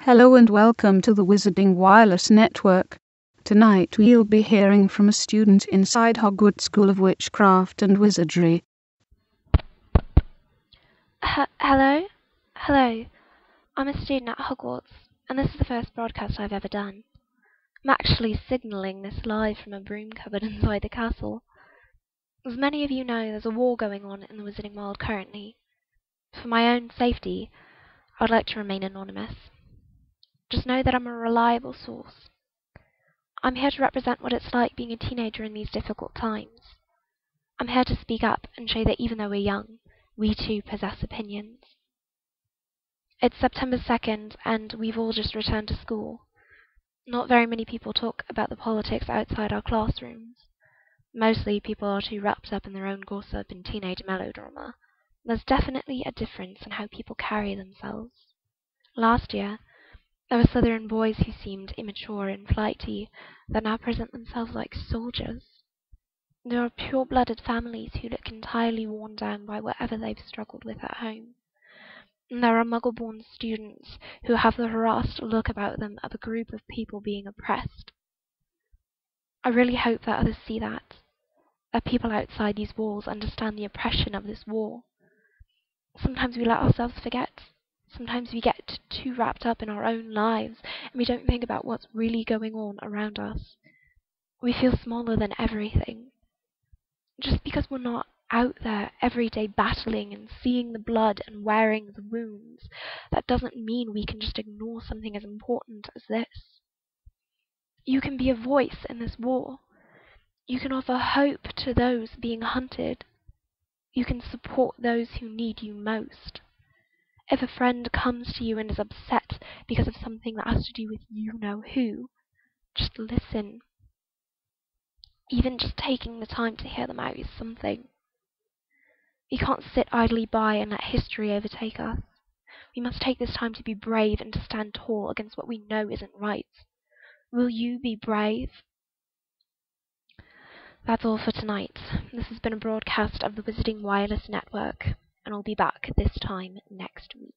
Hello and welcome to the Wizarding Wireless Network. Tonight we'll be hearing from a student inside Hogwarts School of Witchcraft and Wizardry. Hello? Hello. I'm a student at Hogwarts, and this is the first broadcast I've ever done. I'm actually signalling this live from a broom cupboard inside the castle. As many of you know, there's a war going on in the wizarding world currently. For my own safety, I would like to remain anonymous. Just know that I'm a reliable source. I'm here to represent what it's like being a teenager in these difficult times. I'm here to speak up and show that even though we're young, we too possess opinions. It's September 2nd, and we've all just returned to school. Not very many people talk about the politics outside our classrooms. Mostly people are too wrapped up in their own gossip and teenage melodrama. There's definitely a difference in how people carry themselves. Last year, there were Slytherin boys who seemed immature and flighty that now present themselves like soldiers. There are pure-blooded families who look entirely worn down by whatever they've struggled with at home. And there are Muggle-born students who have the harassed look about them of a group of people being oppressed. I really hope that others see that people outside these walls understand the oppression of this war. Sometimes we let ourselves forget. Sometimes we get too wrapped up in our own lives, and we don't think about what's really going on around us. We feel smaller than everything. Just because we're not out there every day battling and seeing the blood and wearing the wounds, that doesn't mean we can just ignore something as important as this. You can be a voice in this war. You can offer hope to those being hunted. You can support those who need you most. If a friend comes to you and is upset because of something that has to do with you know who, just listen. Even just taking the time to hear them out is something. We can't sit idly by and let history overtake us. We must take this time to be brave and to stand tall against what we know isn't right. Will you be brave? That's all for tonight. This has been a broadcast of the Wizarding Wireless Network, and I'll be back this time next week.